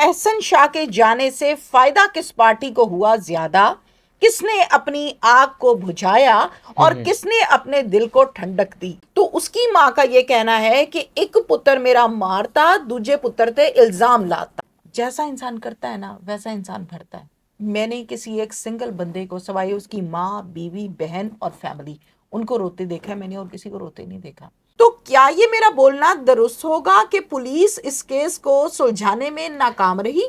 احسن شاہ کے جانے سے فائدہ کس پارٹی کو ہوا زیادہ؟ کس نے اپنی آگ کو بجھایا اور کس نے اپنے دل کو ٹھنڈک دی؟ تو اس کی ماں کا یہ کہنا ہے کہ ایک پتر میرا مارتا، دوجے پتر تے الزام لاتا۔ جیسا انسان کرتا ہے نا ویسا انسان بھرتا ہے۔ میں نے کسی ایک سنگل بندے کو سوائے اس کی ماں، بیوی، بہن اور فیملی ان کو روتے دیکھا ہے میں نے، اور کسی کو روتے نہیں دیکھا۔ تو کیا یہ میرا بولنا درست ہوگا کہ پولیس اس کیس کو سلجھانے میں ناکام رہی؟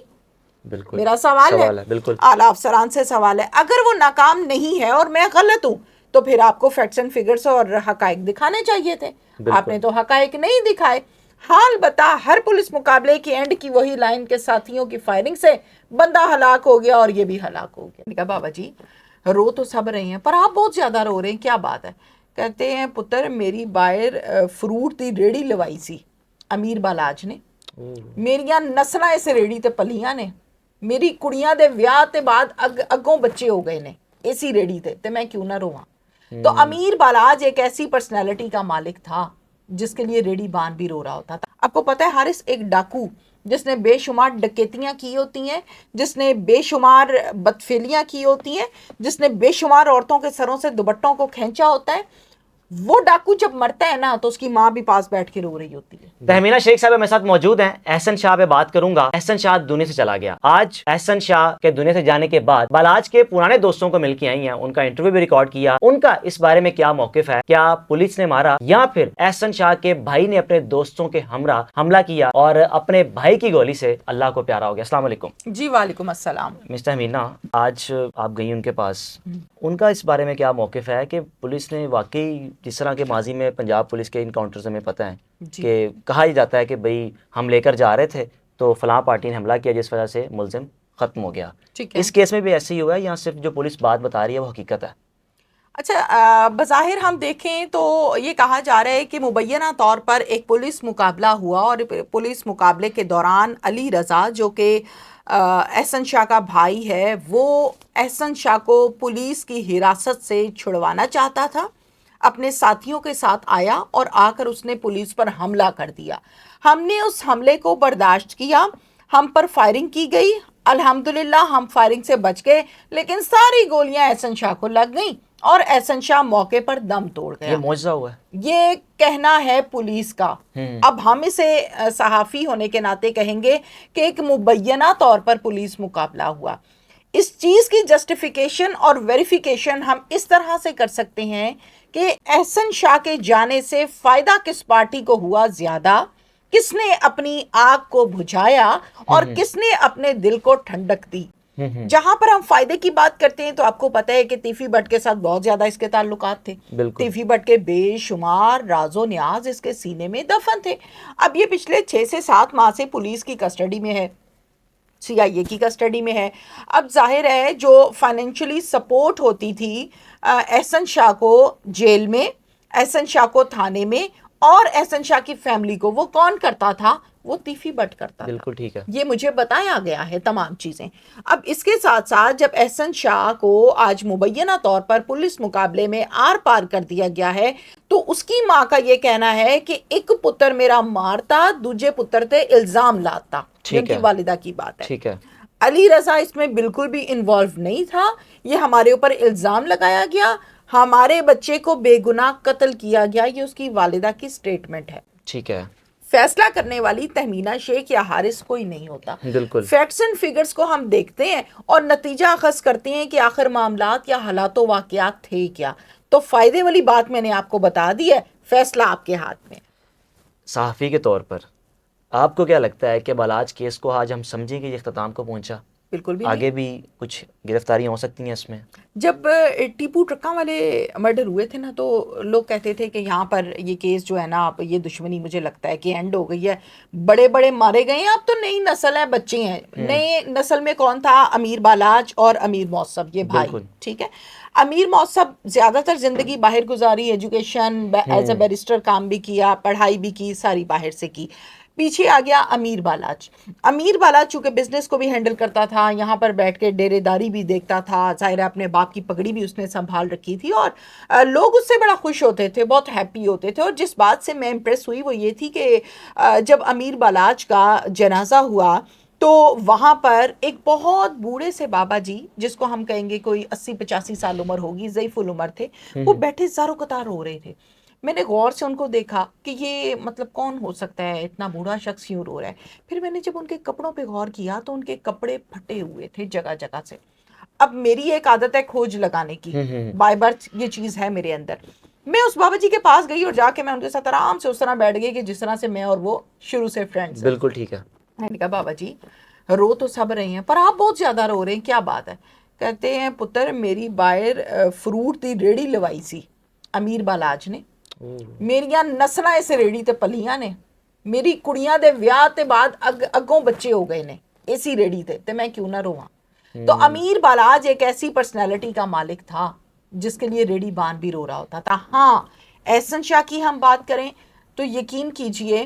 بالکل میرا سوال ہے، بالکل اعلیٰ افسران سے سوال ہے۔ اگر وہ ناکام نہیں ہے اور میں غلط ہوں تو پھر آپ کو فیکٹس اینڈ فگرز اور حقائق دکھانے چاہیے تھے، آپ نے تو حقائق نہیں دکھائے۔ حال بتا ہر پولیس مقابلے کی اینڈ کی وہی لائن کے ساتھیوں کی فائرنگ سے بندہ ہلاک ہو گیا اور یہ بھی ہلاک ہو گیا۔ کہا بابا جی رو تو سب رہے ہیں پر آپ بہت زیادہ رو رہے ہیں، کیا بات ہے؟ کہتے ہیں پتر میری باہر فروٹ دی ریڑی لوائی سی امیر بالاج نے، میریاں نسلاں اس ریڑی تے پلیاں نے، میری کڑیاں دے ویاہ تے بعد اگوں بچے ہو گئے نے اسی ریڑی تے میں کیوں نہ رواں؟ تو امیر بالاج ایک ایسی پرسنالٹی کا مالک تھا جس کے لیے ریڑی بان بھی رو رہا ہوتا تھا۔ آپ کو پتہ ہے حارث ایک ڈاکو جس نے بے شمار ڈکیتیاں کی ہوتی ہیں، جس نے بے شمار بدفعلیاں کی ہوتی ہیں، جس نے بے شمار عورتوں کے سروں سے دوپٹوں کو کھینچا ہوتا ہے، وہ ڈاکو جب مرتا ہے نا تو اس کی ماں بھی پاس بیٹھ کے رو رہی ہوتی ہے۔ تہمینہ شیخ صاحب میرے ساتھ موجود ہیں۔ احسن شاہ پہ بات کروں گا۔ احسن شاہ دنیا سے چلا گیا۔ آج احسن شاہ کے دنیا سے جانے کے بعد بالاج کے پرانے دوستوں کو مل کے آئی ہیں، ان کا انٹرویو بھی ریکارڈ کیا۔ ان کا اس بارے میں کیا موقف ہے، کیا پولیس نے مارا یا پھر احسن شاہ کے بھائی نے اپنے دوستوں کے ہمراہ حملہ کیا اور اپنے بھائی کی گولی سے اللہ کو پیارا ہو گیا۔ السلام علیکم جی وعلیکم السلام۔ مس تہمینہ، آج آپ گئی ان کے پاس، ان کا اس بارے میں کیا موقف ہے کہ پولیس نے واقعی جس طرح کے ماضی میں پنجاب پولیس کے انکاؤنٹر سے ہمیں پتہ ہے کہ کہا ہی جاتا ہے کہ بھئی ہم لے کر جا رہے تھے تو فلاں پارٹی نے حملہ کیا جس وجہ سے ملزم ختم ہو گیا، اس کیس میں بھی ایسے ہی ہوا ہے یا صرف جو پولیس بات بتا رہی ہے وہ حقیقت ہے؟ اچھا بظاہر ہم دیکھیں تو یہ کہا جا رہا ہے کہ مبینہ طور پر ایک پولیس مقابلہ ہوا اور پولیس مقابلے کے دوران علی رضا جو کہ احسن شاہ کا بھائی ہے، وہ احسن شاہ کو پولیس کی حراست سے چھڑوانا چاہتا تھا، اپنے ساتھیوں کے ساتھ آیا اور آ کر اس نے پولیس پر حملہ کر دیا۔ ہم نے اس حملے کو برداشت کیا، ہم پر فائرنگ کی گئی، الحمدللہ ہم فائرنگ سے بچ گئے، لیکن ساری گولیاں احسن شاہ کو لگ گئیں اور احسن شاہ موقع پر دم توڑ گیا۔ یہ معجزہ ہوا ہے، یہ کہنا ہے پولیس کا۔ اب ہم اسے صحافی ہونے کے ناطے کہیں گے کہ ایک مبینہ طور پر پولیس مقابلہ ہوا۔ اس چیز کی جسٹیفیکیشن اور ویریفیکیشن ہم اس طرح سے کر سکتے ہیں کہ احسن شاہ کے جانے سے فائدہ کس پارٹی کو ہوا زیادہ؟ کس نے اپنی آگ کو بجھایا اور کس نے اپنے دل کو ٹھنڈک دی؟ جہاں پر ہم فائدے کی بات کرتے ہیں تو آپ کو پتہ ہے کہ تیفی بٹ کے ساتھ بہت زیادہ اس کے تعلقات تھے۔ تیفی بٹ کے بے شمار راز و نیاز اس کے سینے میں دفن تھے۔ اب یہ پچھلے 6 سے 7 ماہ سے پولیس کی کسٹڈی میں ہے، CIA کی کسٹڈی میں ہے۔ اب ظاہر ہے جو فائنینشلی سپورٹ ہوتی تھی احسن شاہ کو جیل میں، احسن شاہ کو تھانے میں اور احسن شاہ کی فیملی کو، وہ کون کرتا تھا؟ وہ تیفی بٹ کرتا تھا۔ بالکل ٹھیک ہے، یہ مجھے بتایا گیا ہے تمام چیزیں۔ اب اس کے ساتھ ساتھ جب احسن شاہ کو آج مبینہ طور پر پولیس مقابلے میں آر پار کر دیا گیا ہے تو اس کی ماں کا یہ کہنا ہے کہ ایک پتر میرا مارتا، دوجے پتر تے الزام لاتا، جن کی والدہ کی بات ہے۔ ٹھیک ہے، علی رضا اس میں بالکل بھی انوالو نہیں تھا، یہ ہمارے اوپر الزام لگایا گیا، ہمارے بچے کو بے گناہ قتل کیا گیا، یہ اس کی والدہ کی سٹیٹمنٹ ہے۔ ٹھیک ہے، فیصلہ کرنے والی تہمینہ شیخ یا حارث کوئی نہیں ہوتا۔ بالکل فیکٹس اینڈ فگرز کو ہم دیکھتے ہیں اور نتیجہ اخذ کرتے ہیں کہ آخر معاملات یا حالات و واقعات تھے کیا۔ تو فائدے والی بات میں نے آپ کو بتا دی ہے، فیصلہ آپ کے ہاتھ میں۔ صحافی کے طور پر آپ کو کیا لگتا ہے کہ بالاج کیس کو آج ہم سمجھیں کہ یہ اختتام کو پہنچا؟ بالکل بھی آگے بھی کچھ گرفتاریاں ہو سکتی ہیں اس میں؟ جب ٹیپو ٹرکاں والے مرڈر ہوئے تھے نا تو لوگ کہتے تھے کہ یہاں پر یہ کیس جو ہے نا، اب یہ دشمنی مجھے لگتا ہے کہ اینڈ ہو گئی ہے، بڑے بڑے مارے گئے ہیں، اب تو نئی نسل ہے، بچے ہیں۔ نئی نسل میں کون تھا؟ امیر بالاج اور امیر موصب، یہ بھائی، ٹھیک ہے۔ امیر موصب زیادہ تر زندگی باہر گزاری، ایجوکیشن ایز اے بیرسٹر کام بھی کیا، پڑھائی بھی کی، ساری باہر سے کی۔ پیچھے آ گیا امیر بالاج۔ امیر بالاج چونکہ بزنس کو بھی ہینڈل کرتا تھا، یہاں پر بیٹھ کے ڈیرے داری بھی دیکھتا تھا، ظاہر ہے اپنے باپ کی پگڑی بھی اس نے سنبھال رکھی تھی اور لوگ اس سے بڑا خوش ہوتے تھے، بہت ہیپی ہوتے تھے۔ اور جس بات سے میں امپریس ہوئی وہ یہ تھی کہ جب امیر بالاج کا جنازہ ہوا تو وہاں پر ایک بہت بوڑھے سے بابا جی, جس کو ہم کہیں گے کوئی 80-85 سال عمر ہوگی, ضعیف العمر تھے, وہ بیٹھے زاروں قطار رو رہے تھے. میں نے غور سے ان کو دیکھا کہ یہ مطلب کون ہو سکتا ہے, اتنا بوڑھا شخص یوں رو رہا ہے. پھر میں نے جب ان کے کپڑوں پہ غور کیا تو ان کے کپڑے پھٹے ہوئے تھے جگہ جگہ سے. اب میری ایک عادت ہے کھوج لگانے کی, بائی برتھ یہ چیز ہے میرے اندر. میں اس بابا جی کے پاس گئی اور جا کے میں ان کے ساتھ آرام سے اس طرح بیٹھ گئی کہ جس طرح سے میں اور وہ شروع سے فرینڈس. بالکل ٹھیک ہے. میں نے کہا بابا جی رو تو سب رہے ہیں پر آپ بہت زیادہ رو رہے ہیں, کیا بات ہے؟ کہتے ہیں پتر میری باہر فروٹ دی ریڑھی لوائی سی امیر بالاج نے, میریاں نسلاں اس ریڑھی تے پلیاں نے, میری کڑیاں دے ویاہ تے بعد اگوں بچے ہو گئے نے اسی ریڑھی تے میں کیوں نہ رواں. تو امیر بالاج ایک ایسی پرسنالٹی کا مالک تھا جس کے لیے ریڑھی بان بھی رو رہا ہوتا تھا. ہاں احسن شاہ کی ہم بات کریں تو یقین کیجئے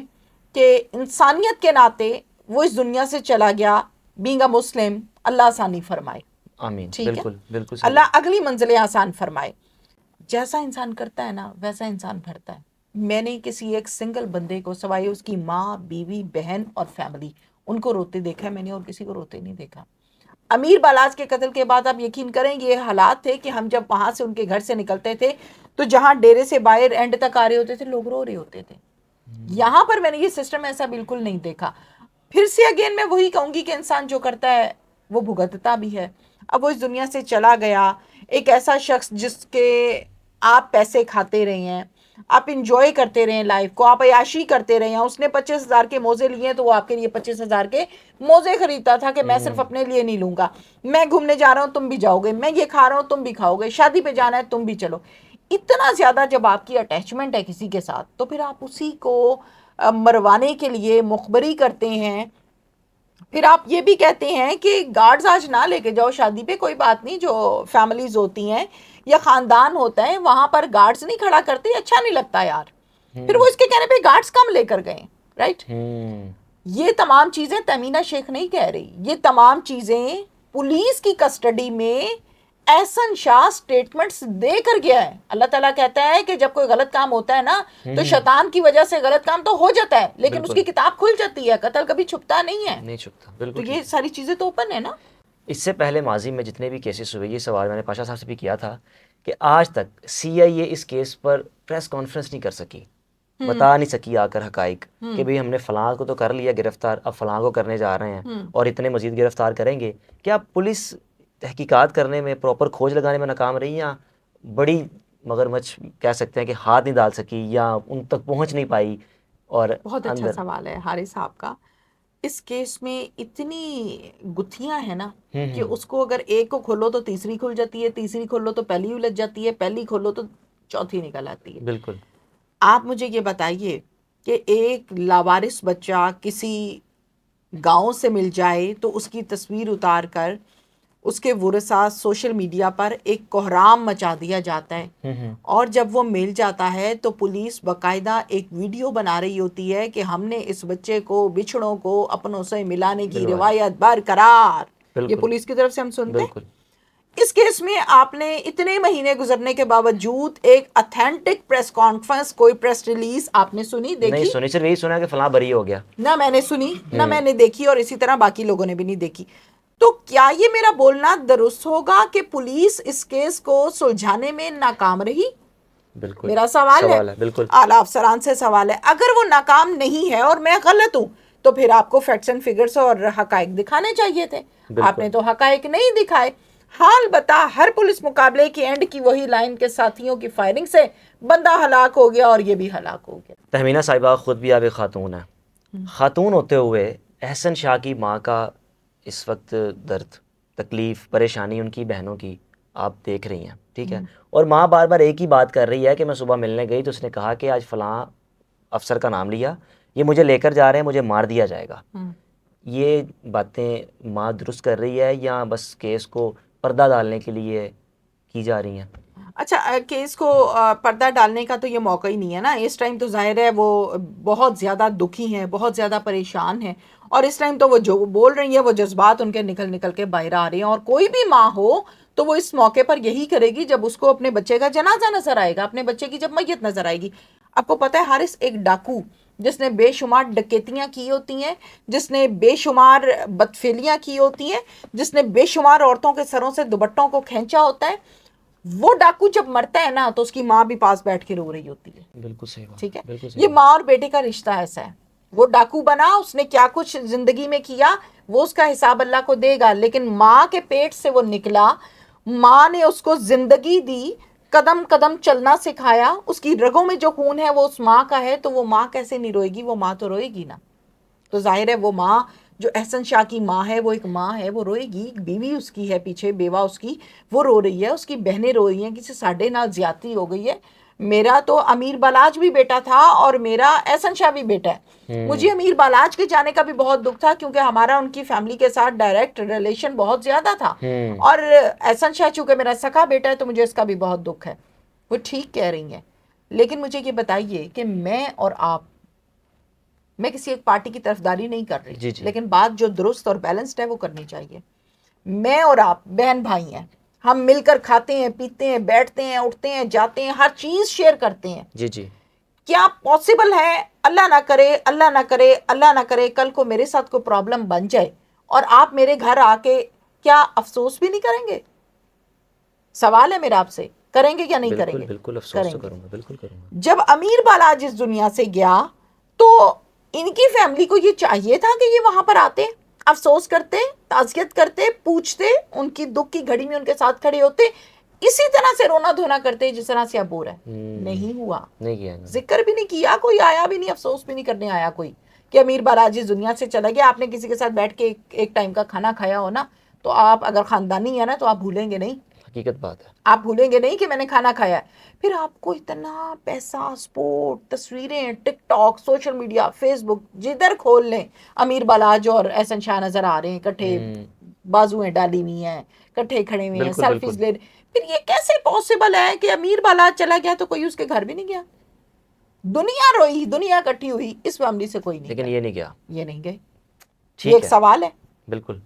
کہ انسانیت کے ناطے وہ اس دنیا سے چلا گیا بینگ اے مسلم, اللہ آسانی فرمائے. آمین. ٹھیک ہے, بالکل بالکل اللہ اگلی منزلیں آسان فرمائے. جیسا انسان کرتا ہے نا ویسا انسان بھرتا ہے. میں نے کسی ایک سنگل بندے کو سوائے اس کی ماں, بیوی, بہن اور فیملی ان کو روتے دیکھا ہے میں نے, اور کسی کو روتے نہیں دیکھا. امیر بالاج کے قتل کے بعد آپ یقین کریں یہ حالات تھے کہ ہم جب وہاں سے ان کے گھر سے نکلتے تھے تو جہاں ڈیرے سے باہر اینڈ تک آ رہے ہوتے تھے لوگ رو رہے ہوتے تھے. یہاں پر میں نے یہ سسٹم ایسا بالکل نہیں دیکھا. پھر سے اگین میں وہی کہوں گی کہ انسان جو کرتا ہے وہ بھگتتا بھی ہے. اب وہ اس دنیا سے چلا گیا, ایک ایسا شخص جس کے آپ پیسے کھاتے رہے ہیں, آپ انجوائے کرتے رہے ہیں لائف کو, آپ عیاشی کرتے رہے ہیں. اس نے 25,000 کے موزے لیے ہیں تو وہ آپ کے لیے 25,000 کے موزے خریدتا تھا کہ میں صرف اپنے لیے نہیں لوں گا, میں گھومنے جا رہا ہوں تم بھی جاؤ گے, میں یہ کھا رہا ہوں تم بھی کھاؤ گے, شادی پہ جانا ہے تم بھی چلو. اتنا زیادہ جب آپ کی اٹیچمنٹ ہے کسی کے ساتھ تو پھر آپ اسی کو مروانے کے لیے مخبری کرتے ہیں. پھر آپ یہ بھی کہتے ہیں کہ گارڈز آج نہ لے کے جاؤ شادی پہ, کوئی بات نہیں, جو فیملیز ہوتی ہیں یا خاندان ہوتا ہے وہاں پر گارڈز نہیں کھڑا کرتے, اچھا نہیں لگتا یار. پھر وہ اس کے کہنے پہ گارڈز کم لے کر گئے, رائٹ. یہ تمام چیزیں تمینہ شیخ نہیں کہہ رہی, یہ تمام چیزیں پولیس کی کسٹڈی میں احسن شاہ سٹیٹمنٹس دے کر گیا ہے. اللہ تعالیٰ کہتا ہے کہ جب کوئی غلط کام ہوتا ہے نا تو شیطان کی وجہ سے غلط کام تو ہو جاتا ہے لیکن اس کی کتاب کھل جاتی ہے, قتل کبھی چھپتا نہیں ہے. نہیں چھپتا. تو بالکل. یہ ساری چیزیں تو اوپن ہے نا. اس سے پہلے ماضی میں جتنے بھی کیسز ہوئے, یہ سوال میں نے پاشا صاحب سے بھی کیا تھا کہ آج تک CIA اس کیس پر پریس کانفرنس نہیں کر سکی, بتا نہیں سکی آ کر حقائق کہ بھئی ہم نے فلاں کو تو کر لیا گرفتار, اب فلاں کو کرنے جا رہے ہیں اور اتنے مزید گرفتار کریں گے. کیا پولیس تحقیقات کرنے میں, پراپر کھوج لگانے میں ناکام رہی, یا بڑی مگرمچھ کہہ سکتے ہیں کہ ہاتھ نہیں ڈال سکی یا ان تک پہنچ نہیں پائی؟ اور بہت اچھا سوال ہے حارث صاحب کا. اس کیس میں اتنی گتھیاں ہیں نا کہ اس کو اگر ایک کو کھولو تو تیسری کھل جاتی ہے, تیسری کھولو تو پہلی الجھ جاتی ہے, پہلی کھولو تو چوتھی نکل آتی ہے. بالکل. آپ مجھے یہ بتائیے کہ ایک لاوارث بچہ کسی گاؤں سے مل جائے تو اس کی تصویر اتار کر اس کے ورثاء سوشل میڈیا پر ایک کوہرام مچا دیا جاتا ہے, اور جب وہ مل جاتا ہے تو پولیس باقاعدہ ایک ویڈیو بنا رہی ہوتی ہے کہ ہم نے اس بچے کو بچھڑوں کو اپنوں سے ملانے کی روایت برقرار. یہ پولیس کی طرف سے ہم سنتے ہیں. اس کیس میں آپ نے اتنے مہینے گزرنے کے باوجود ایک اتھینٹک پریس کانفرنس, کوئی پریس ریلیز آپ نے سنی, دیکھی؟ نہیں سنی, صرف یہی سنا کہ فلاں بری ہو گیا. نہ میں نے سنی, نہ میں نے دیکھی, اور اسی طرح باقی لوگوں نے بھی نہیں دیکھی. تو کیا یہ میرا بولنا درست ہوگا کہ پولیس اس کیس کو سلجھانے میں ناکام رہی؟ بالکل. میرا سوال ہے, بالکل اعلیٰ افسران سے سوال ہے. اگر وہ ناکام نہیں ہے اور میں غلط ہوں تو پھر آپ کو فیکٹس اینڈ فگرز اور حقائق دکھانے چاہیے تھے. آپ نے تو حقائق نہیں دکھائے. حال بتا ہر پولیس مقابلے کی اینڈ کی وہی لائن کے ساتھیوں کی فائرنگ سے بندہ ہلاک ہو گیا اور یہ بھی ہلاک ہو گیا. تہمینہ صاحبہ خود بھی آپ ایک خاتون ہیں. خاتون ہوتے ہوئے احسن شاہ کی ماں کا اس وقت درد, تکلیف, پریشانی ان کی بہنوں کی آپ دیکھ رہی ہیں, ٹھیک ہے, اور ماں بار بار ایک ہی بات کر رہی ہے کہ میں صبح ملنے گئی تو اس نے کہا کہ آج فلاں افسر کا نام لیا, یہ مجھے لے کر جا رہے ہیں, مجھے مار دیا جائے گا. یہ باتیں ماں درست کر رہی ہے یا بس کیس کو پردہ ڈالنے کے لیے کی جا رہی ہیں؟ اچھا, کیس کو پردہ ڈالنے کا تو یہ موقع ہی نہیں ہے نا. اس ٹائم تو ظاہر ہے وہ بہت زیادہ دکھی ہیں, بہت زیادہ پریشان ہیں, اور اس ٹائم تو وہ جو بول رہی ہیں وہ جذبات ان کے نکل کے باہر آ رہے ہیں. اور کوئی بھی ماں ہو تو وہ اس موقع پر یہی کرے گی جب اس کو اپنے بچے کا جنازہ نظر آئے گا, اپنے بچے کی جب میت نظر آئے گی. آپ کو پتہ ہے حارث, ایک ڈاکو جس نے بے شمار ڈکیتیاں کی ہوتی ہیں، جس نے بے شمار بدفعلیاں کی ہوتی ہیں، جس نے بے شمار عورتوں کے سروں سے دوپٹوں کو کھینچا ہوتا ہے، وہ ڈاکو جب مرتا ہے نا تو اس کی ماں بھی پاس بیٹھ کے رو رہی ہوتی ہے. بالکل صحیح بات. ٹھیک ہے، بالکل یہ ماں اور بیٹے کا رشتہ ایسا ہے. وہ ڈاکو بنا، اس نے کیا کچھ زندگی میں کیا وہ اس کا حساب اللہ کو دے گا، لیکن ماں کے پیٹ سے وہ نکلا، ماں نے اس کو زندگی دی، قدم قدم چلنا سکھایا، اس کی رگوں میں جو خون ہے وہ اس ماں کا ہے، تو وہ ماں کیسے نہیں روئے گی؟ وہ ماں تو روئے گی نا. تو ظاہر ہے وہ ماں جو احسن شاہ کی ماں ہے وہ ایک ماں ہے، وہ روئے گی. بیوی اس کی ہے پیچھے، بیوہ اس کی، وہ رو رہی ہے، اس کی بہنیں رو رہی ہیں، کسی ساڈے نال زیادتی ہو گئی ہے. میرا تو امیر بالاج بھی بیٹا تھا اور میرا احسن شاہ بھی بیٹا ہے. مجھے امیر بالاج کے جانے کا بھی بہت دکھ تھا کیونکہ ہمارا ان کی فیملی کے ساتھ ڈائریکٹ ریلیشن بہت زیادہ تھا، اور احسن شاہ چونکہ میرا سکا بیٹا ہے تو مجھے اس کا بھی بہت دکھ ہے. وہ ٹھیک کہہ رہی ہیں، لیکن مجھے یہ بتائیے کہ میں اور آپ، میں کسی ایک پارٹی کی طرفداری نہیں کر رہی، لیکن بات جو درست اور بیلنسڈ ہے وہ کرنی چاہیے. میں اور آپ بہن بھائی ہیں، ہم مل کر کھاتے ہیں، پیتے ہیں، بیٹھتے ہیں، اٹھتے ہیں، جاتے ہیں، ہر چیز شیئر کرتے ہیں. جی جی. کیا پاسبل ہے، اللہ نہ کرے، اللہ نہ کرے، اللہ نہ کرے، کل کو میرے ساتھ کوئی پرابلم بن جائے اور آپ میرے گھر آ کے کیا افسوس بھی نہیں کریں گے؟ سوال ہے میرا آپ سے، کریں گے یا نہیں کریں گے؟ بالکل افسوس کریں تو گے. کروں گا، بالکل کروں گا. جب امیر بالاج اس دنیا سے گیا تو ان کی فیملی کو یہ چاہیے تھا کہ یہ وہاں پر آتے، افسوس کرتے، تعزیت کرتے، پوچھتے، ان کی دکھ کی گھڑی میں ان کے ساتھ کھڑے ہوتے، اسی طرح سے رونا دھونا کرتے جس طرح سے اب ہو رہا ہے. نہیں ہوا، نہیں کیا. ذکر بھی نہیں کیا، کوئی آیا بھی نہیں، افسوس بھی نہیں کرنے آیا کوئی کہ امیر بالاج اس دنیا سے چلا گیا. آپ نے کسی کے ساتھ بیٹھ کے ایک ٹائم کا کھانا کھایا ہو نا، تو آپ اگر خاندانی ہے نا تو آپ بھولیں گے نہیں، حقیقت بات ہے. آپ بھولیں گے نہیں کہ میں نے کھانا کھایا ہے. پھر آپ کو اتنا پیسہ، سپورٹ، تصویریں، ٹک ٹاک، سوشل میڈیا، فیس بک، جدھر کھول لیں امیر بالاج اور احسن شاہ نظر آ رہے ہیں، کٹھے بازویں ڈالی ہوئی ہیں، کٹھے کھڑے ہوئے ہیں، سیلفیز لے. پھر یہ کیسے پاسبل ہے کہ امیر بالاج چلا گیا تو کوئی اس کے گھر بھی نہیں گیا؟ دنیا روئی، دنیا کٹھی ہوئی، اس فیملی سے کوئی نہیں، لیکن یہ نہیں کیا. یہ نہیں گئے. یہ ٹھیک ایک ہے. سوال ہے. بالکل.